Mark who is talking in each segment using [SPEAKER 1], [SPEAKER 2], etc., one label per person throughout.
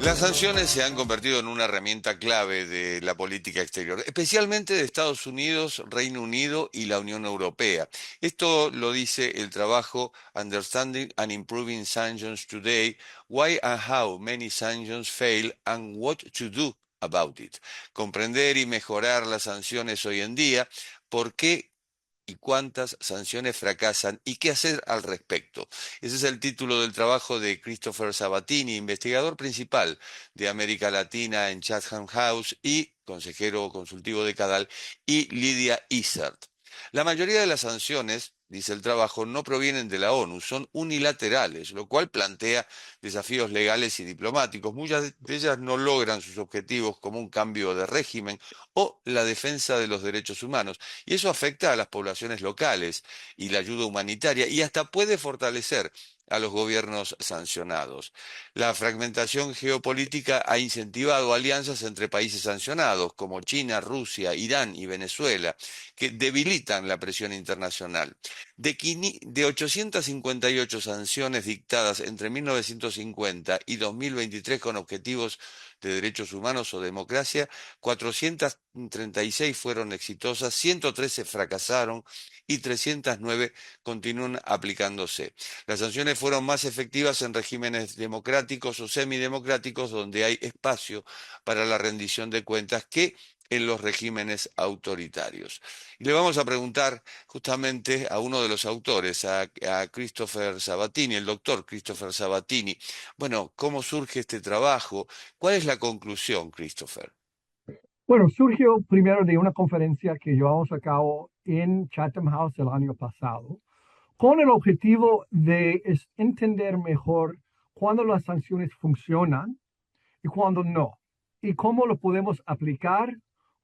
[SPEAKER 1] Las sanciones se han convertido en una herramienta clave de la política exterior, especialmente de Estados Unidos, Reino Unido y la Unión Europea. Esto lo dice el trabajo Understanding and Improving Sanctions Today, Why and How Many Sanctions Fail and What to Do About It. Comprender y mejorar las sanciones hoy en día, por qué y cuántas sanciones fracasan y qué hacer al respecto. Ese es el título del trabajo de Christopher Sabatini, investigador principal de América Latina en Chatham House y consejero consultivo de Cadal, y Lydia Izzard. La mayoría de las sanciones, dice el trabajo, no provienen de la ONU, son unilaterales, lo cual plantea desafíos legales y diplomáticos. Muchas de ellas no logran sus objetivos como un cambio de régimen o la defensa de los derechos humanos. Y eso afecta a las poblaciones locales y la ayuda humanitaria y hasta puede fortalecer a los gobiernos sancionados. La fragmentación geopolítica ha incentivado alianzas entre países sancionados como China, Rusia, Irán y Venezuela, que debilitan la presión internacional. De 858 sanciones dictadas entre 1950 y 2023 con objetivos de derechos humanos o democracia, 436 fueron exitosas, 113 fracasaron y 309 continúan aplicándose. Las sanciones fueron más efectivas en regímenes democráticos o semidemocráticos donde hay espacio para la rendición de cuentas que en los regímenes autoritarios. Y le vamos a preguntar justamente a uno de los autores, a Christopher Sabatini, el doctor Christopher Sabatini. Bueno, ¿cómo surge este trabajo? ¿Cuál es la conclusión, Christopher?
[SPEAKER 2] Bueno, surgió primero de una conferencia que llevamos a cabo en Chatham House el año pasado, con el objetivo de entender mejor cuándo las sanciones funcionan y cuándo no, y cómo lo podemos aplicar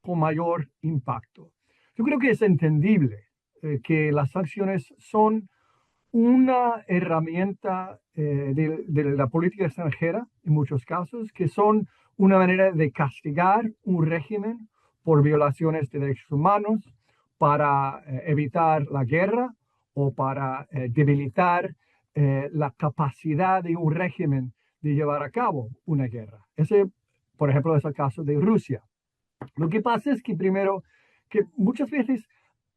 [SPEAKER 2] con mayor impacto. Yo creo que es entendible que las sanciones son una herramienta de la política extranjera, en muchos casos, que son una manera de castigar un régimen por violaciones de derechos humanos, para evitar la guerra o para debilitar la capacidad de un régimen de llevar a cabo una guerra. Ese, por ejemplo, es el caso de Rusia. Lo que pasa es que primero, que muchas veces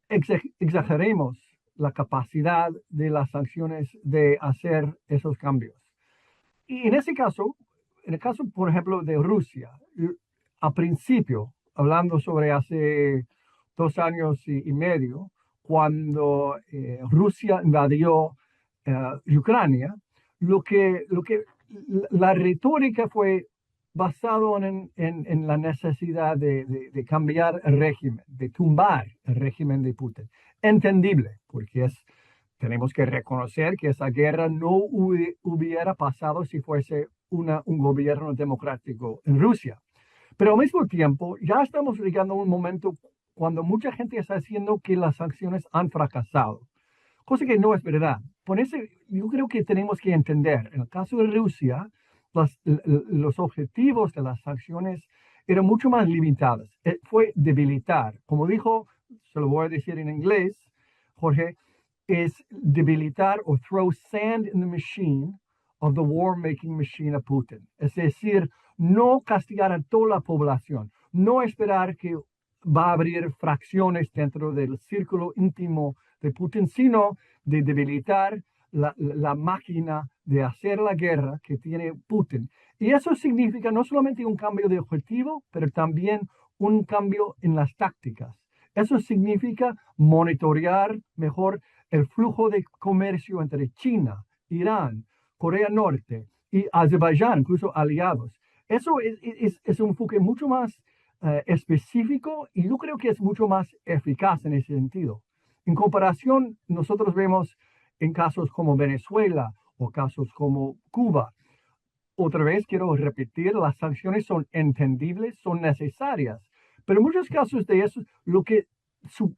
[SPEAKER 2] exageremos la capacidad de las sanciones de hacer esos cambios. Y en ese caso, en el caso, por ejemplo, de Rusia, a principio, hablando sobre hace 2 años y medio, cuando Rusia invadió Ucrania, la retórica fue basado en la necesidad de cambiar el régimen, de tumbar el régimen de Putin. Entendible, porque tenemos que reconocer que esa guerra no hubiera pasado si fuese un gobierno democrático en Rusia. Pero al mismo tiempo, ya estamos llegando a un momento cuando mucha gente está diciendo que las sanciones han fracasado, cosa que no es verdad. Por eso yo creo que tenemos que entender, en el caso de Rusia, los objetivos de las sanciones eran mucho más limitados. Fue debilitar, como dijo, se lo voy a decir en inglés, Jorge, es debilitar o throw sand in the machine of the war-making machine of Putin. Es decir, no castigar a toda la población, no esperar que va a abrir fracciones dentro del círculo íntimo de Putin, sino de debilitar la máquina de hacer la guerra que tiene Putin. Y eso significa no solamente un cambio de objetivo, pero también un cambio en las tácticas. Eso significa monitorear mejor el flujo de comercio entre China, Irán, Corea Norte y Azerbaiyán, incluso aliados. Eso es un enfoque mucho más específico y yo creo que es mucho más eficaz en ese sentido. En comparación, nosotros vemos en casos como Venezuela o casos como Cuba. Otra vez quiero repetir, las sanciones son entendibles, son necesarias, pero en muchos casos de eso,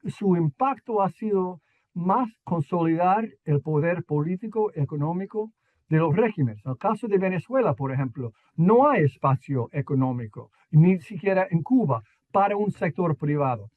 [SPEAKER 2] su impacto ha sido más consolidar el poder político, económico de los regímenes. En el caso de Venezuela, por ejemplo, no hay espacio económico, ni siquiera en Cuba, para un sector privado.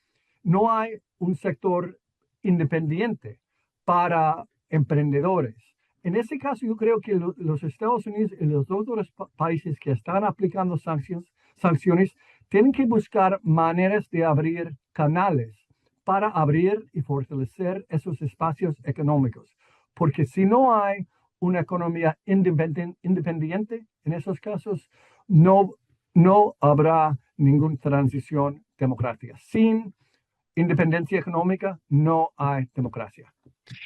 [SPEAKER 2] No hay un sector independiente para emprendedores. En ese caso, yo creo que los Estados Unidos y los otros países que están aplicando sanciones tienen que buscar maneras de abrir canales para abrir y fortalecer esos espacios económicos. Porque si no hay una economía independiente, en esos casos no, no habrá ninguna transición democrática. Sin independencia económica no hay democracia.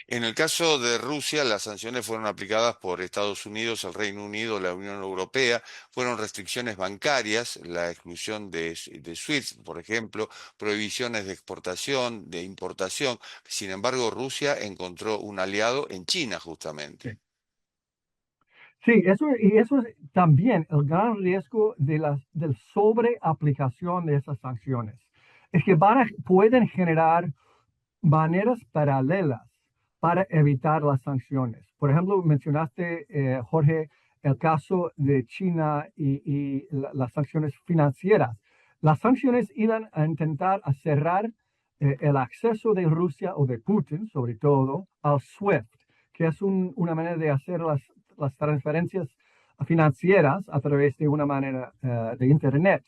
[SPEAKER 1] En el caso de Rusia, las sanciones fueron aplicadas por Estados Unidos, el Reino Unido, la Unión Europea. Fueron restricciones bancarias, la exclusión de SWIFT, por ejemplo, prohibiciones de exportación, de importación. Sin embargo, Rusia encontró un aliado en China, justamente.
[SPEAKER 2] Sí. Sí, y eso es también el gran riesgo del sobreaplicación de esas sanciones. Es que pueden generar maneras paralelas para evitar las sanciones. Por ejemplo, mencionaste, Jorge, el caso de China y las sanciones financieras. Las sanciones iban a intentar a cerrar el acceso de Rusia o de Putin, sobre todo, al SWIFT, que es una manera de hacer las transferencias financieras a través de una manera de Internet.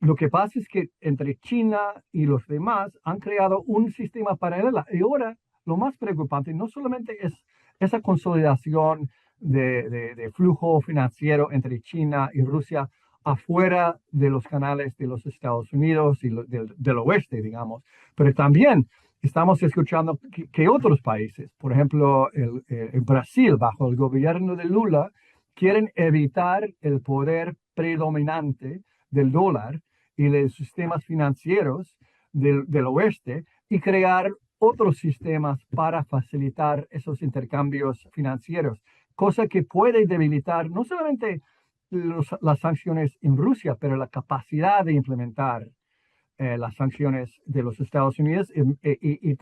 [SPEAKER 2] Lo que pasa es que entre China y los demás han creado un sistema paralelo. Y ahora lo más preocupante no solamente es esa consolidación de flujo financiero entre China y Rusia afuera de los canales de los Estados Unidos y del oeste, digamos, pero también estamos escuchando que otros países, por ejemplo, el Brasil, bajo el gobierno de Lula, quieren evitar el poder predominante del dólar y de sistemas financieros del oeste y crear otros sistemas para facilitar esos intercambios financieros, cosa que puede debilitar no solamente las sanciones en Rusia, pero la capacidad de implementar las sanciones de los Estados Unidos y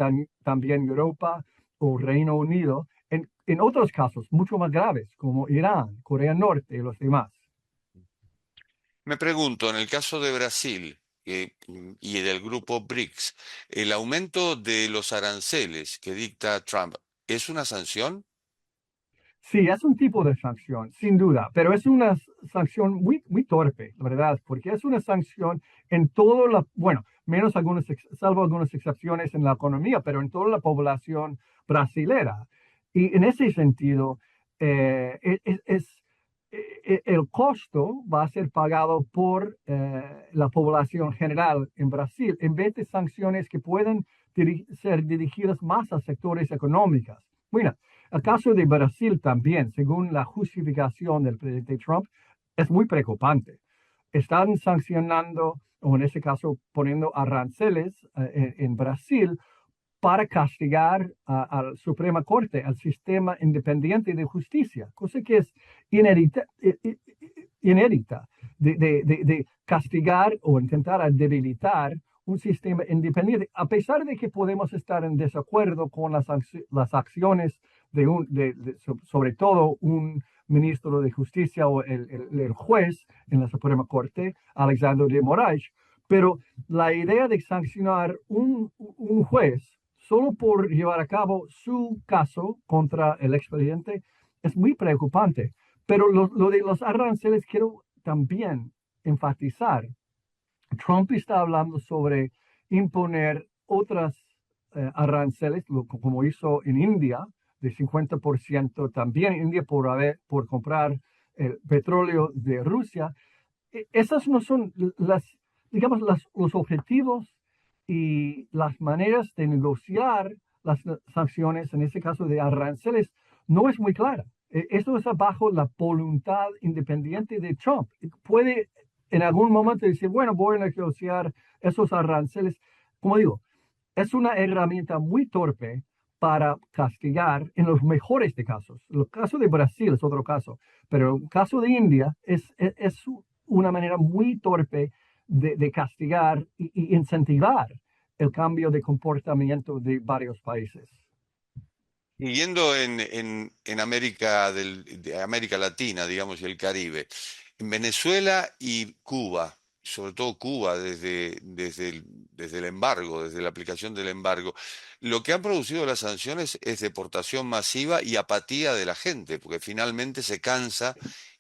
[SPEAKER 2] también Europa o Reino Unido en otros casos mucho más graves, como Irán, Corea del Norte y los demás.
[SPEAKER 1] Me pregunto, en el caso de Brasil y del grupo BRICS, ¿el aumento de los aranceles que dicta Trump es una sanción?
[SPEAKER 2] Sí, es un tipo de sanción, sin duda, pero es una sanción muy, muy torpe, la verdad, porque es una sanción en todo la, bueno, salvo algunas excepciones en la economía, pero en toda la población brasilera. Y en ese sentido, el costo va a ser pagado por la población general en Brasil, en vez de sanciones que pueden ser dirigidas más a sectores económicos. Bueno, el caso de Brasil también, según la justificación del presidente Trump, es muy preocupante. Están sancionando, o en este caso poniendo aranceles en Brasil para castigar a la Suprema Corte, al sistema independiente de justicia, cosa que es inédita de castigar o intentar debilitar un sistema independiente, a pesar de que podemos estar en desacuerdo con las acciones sobre todo un ministro de justicia o el juez en la Suprema Corte, Alexander de Moraes, pero la idea de sancionar un juez solo por llevar a cabo su caso contra el expresidente es muy preocupante. Pero lo de los aranceles quiero también enfatizar. Trump está hablando sobre imponer otras aranceles, como hizo en India, de 50% también en India por comprar el petróleo de Rusia. Esas no son digamos, los objetivos y las maneras de negociar las sanciones, en este caso de aranceles, no es muy clara. Esto está bajo la voluntad independiente de Trump. Puede en algún momento decir, bueno, voy a negociar esos aranceles. Como digo, es una herramienta muy torpe para castigar en los mejores de casos. El caso de Brasil es otro caso, pero el caso de India es una manera muy torpe de castigar y incentivar el cambio de comportamiento de varios países.
[SPEAKER 1] Siguiendo en de América Latina, digamos, y el Caribe, en Venezuela y Cuba, sobre todo Cuba, desde el embargo, desde la aplicación del embargo. Lo que han producido las sanciones es deportación masiva y apatía de la gente, porque finalmente se cansa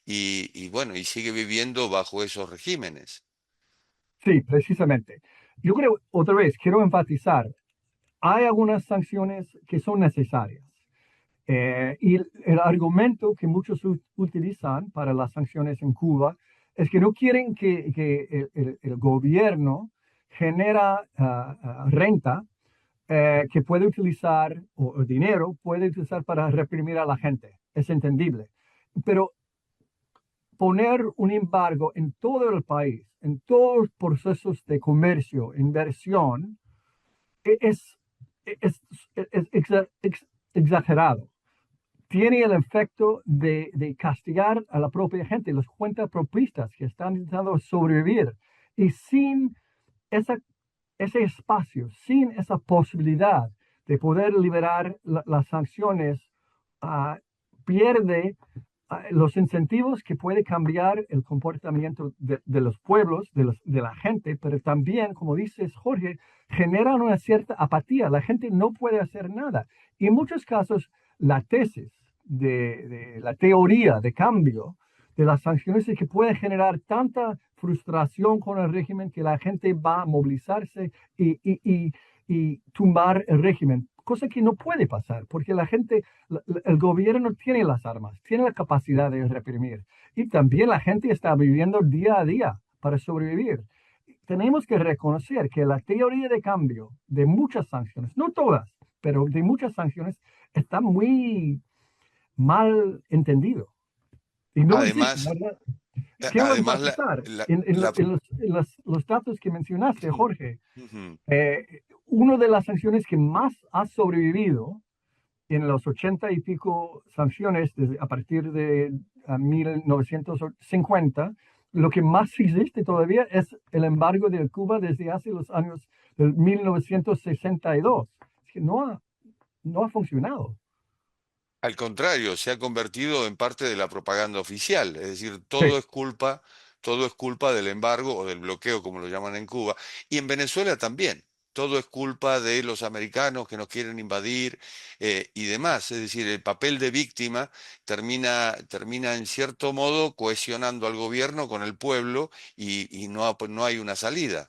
[SPEAKER 1] y bueno, y sigue viviendo bajo esos regímenes.
[SPEAKER 2] Sí, precisamente. Yo creo, otra vez, quiero enfatizar, hay algunas sanciones que son necesarias. Y el argumento que muchos utilizan para las sanciones en Cuba es que no quieren que el gobierno genera renta que puede utilizar, o dinero puede utilizar para reprimir a la gente. Es entendible. Pero poner un embargo en todo el país, en todos los procesos de comercio, inversión, es, es, exagerado. Tiene el efecto de castigar a la propia gente, los cuentapropistas que están intentando sobrevivir. Y sin esa, ese espacio, sin esa posibilidad de poder liberar las sanciones, uh, pierde los incentivos que puede cambiar el comportamiento de los pueblos, de la gente, pero también, como dices, Jorge, generan una cierta apatía. La gente no puede hacer nada. Y en muchos casos, la tesis de la teoría de cambio de las sanciones es que puede generar tanta frustración con el régimen que la gente va a movilizarse y tumbar el régimen, cosa que no puede pasar, porque la gente, el gobierno tiene las armas, tiene la capacidad de reprimir, y también la gente está viviendo día a día para sobrevivir. Tenemos que reconocer que la teoría de cambio de muchas sanciones, no todas, pero de muchas sanciones, está muy mal entendido. Y no existe,
[SPEAKER 1] Además,
[SPEAKER 2] ¿verdad? Quiero
[SPEAKER 1] además
[SPEAKER 2] enfatizar
[SPEAKER 1] la,
[SPEAKER 2] en
[SPEAKER 1] la-
[SPEAKER 2] los datos que mencionaste, Jorge.
[SPEAKER 1] Ujú.
[SPEAKER 2] Una de las sanciones que más ha sobrevivido en los 80 y pico sanciones a partir de 1950, lo que más existe todavía es el embargo de Cuba desde hace los años del 1962. Es que no ha funcionado.
[SPEAKER 1] Al contrario, se ha convertido en parte de la propaganda oficial, es decir,
[SPEAKER 2] Sí.
[SPEAKER 1] todo es culpa del embargo o del bloqueo, como lo llaman en Cuba, y en Venezuela también. Todo es culpa de los americanos que nos quieren invadir y demás. Es decir, el papel de víctima termina en cierto modo cohesionando al gobierno con el pueblo y no hay una salida.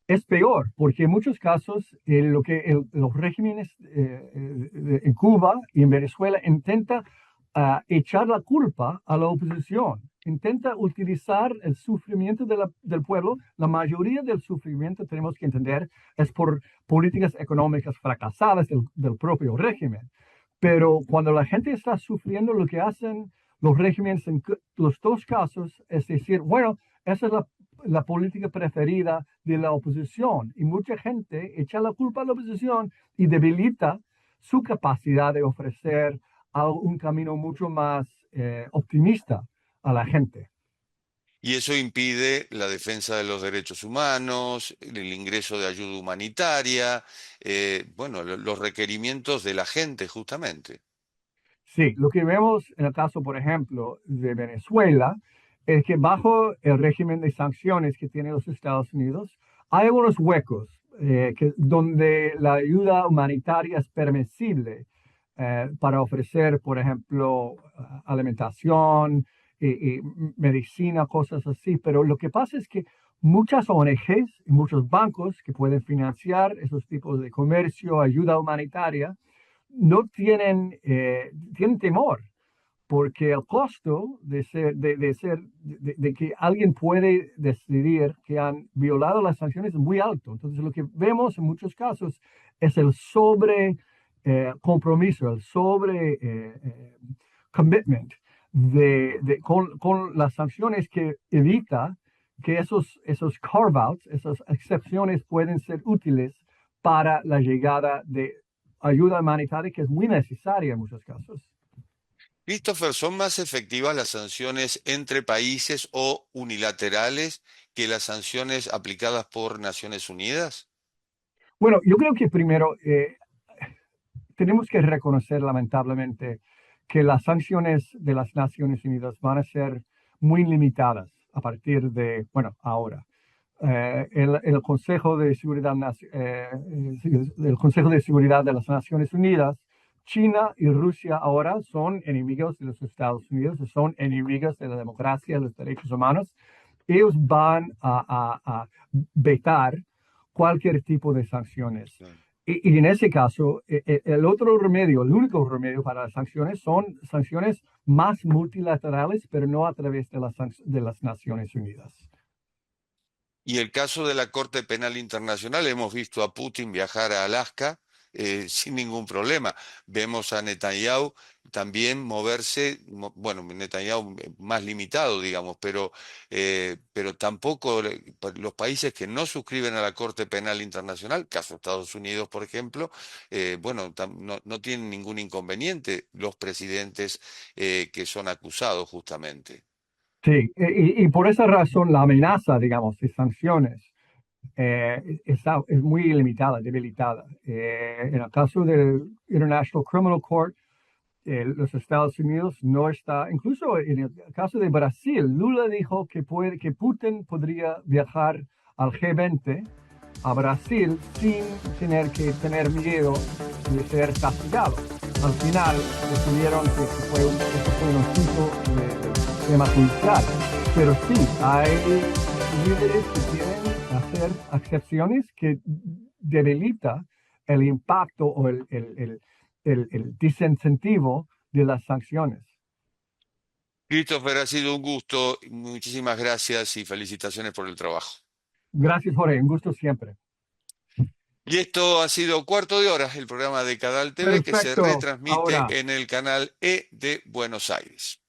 [SPEAKER 2] Es peor, porque en muchos casos los regímenes en Cuba y en Venezuela intenta echar la culpa a la oposición, intenta utilizar el sufrimiento del pueblo. La mayoría del sufrimiento, tenemos que entender, es por políticas económicas fracasadas del propio régimen. Pero cuando la gente está sufriendo, lo que hacen los regímenes en los dos casos es decir, bueno, esa es la política preferida de la oposición. Y mucha gente echa la culpa a la oposición y debilita su capacidad de ofrecer un camino mucho más optimista a la gente.
[SPEAKER 1] Y eso impide la defensa de los derechos humanos, el ingreso de ayuda humanitaria, bueno, los requerimientos de la gente justamente.
[SPEAKER 2] Sí, lo que vemos en el caso, por ejemplo, de Venezuela, es que bajo el régimen de sanciones que tienen los Estados Unidos, hay algunos huecos donde la ayuda humanitaria es permisible para ofrecer, por ejemplo, alimentación y medicina, cosas así. Pero lo que pasa es que muchas ONGs y muchos bancos que pueden financiar esos tipos de comercio, ayuda humanitaria, no tienen temor, porque el costo de que alguien puede decidir que han violado las sanciones es muy alto. Entonces, lo que vemos en muchos casos es el sobre compromiso, el sobre commitment con las sanciones que evita que esos carve-outs, esas excepciones pueden ser útiles para la llegada de ayuda humanitaria que es muy necesaria en muchos casos.
[SPEAKER 1] Christopher, ¿son más efectivas las sanciones entre países o unilaterales que las sanciones aplicadas por Naciones Unidas?
[SPEAKER 2] Bueno, yo creo que primero tenemos que reconocer lamentablemente que las sanciones de las Naciones Unidas van a ser muy limitadas a partir de, bueno, ahora. el Consejo de Seguridad, el Consejo de Seguridad de las Naciones Unidas, China y Rusia ahora son enemigos de los Estados Unidos, son enemigos de la democracia y los derechos humanos. Ellos van a vetar cualquier tipo de sanciones. Y en ese caso, el otro remedio, el único remedio para las sanciones son sanciones más multilaterales, pero no a través de las Naciones Unidas.
[SPEAKER 1] Y el caso de la Corte Penal Internacional, hemos visto a Putin viajar a Alaska sin ningún problema. Vemos a Netanyahu también moverse, bueno, Netanyahu más limitado, digamos, pero tampoco los países que no suscriben a la Corte Penal Internacional, caso Estados Unidos, por ejemplo, bueno, no tienen ningún inconveniente los presidentes que son acusados justamente.
[SPEAKER 2] Sí, y por esa razón la amenaza, digamos, de sanciones es muy limitada, debilitada. En el caso del International Criminal Court, los Estados Unidos no está, incluso en el caso de Brasil, Lula dijo que Putin podría viajar al G20 a Brasil sin tener que tener miedo de ser castigado. Al final decidieron que eso fue un asunto de tema judicial, pero sí, hay líderes que quieren hacer excepciones que debilita el impacto o el desincentivo de las sanciones.
[SPEAKER 1] Christopher, ha sido un gusto, muchísimas gracias y felicitaciones por el trabajo.
[SPEAKER 2] Gracias, Jorge, un gusto siempre.
[SPEAKER 1] Y esto ha sido Cuarto de Hora, el programa de Canal TV que se
[SPEAKER 2] Perfecto.
[SPEAKER 1] retransmite
[SPEAKER 2] Ahora,
[SPEAKER 1] en el canal E de Buenos Aires.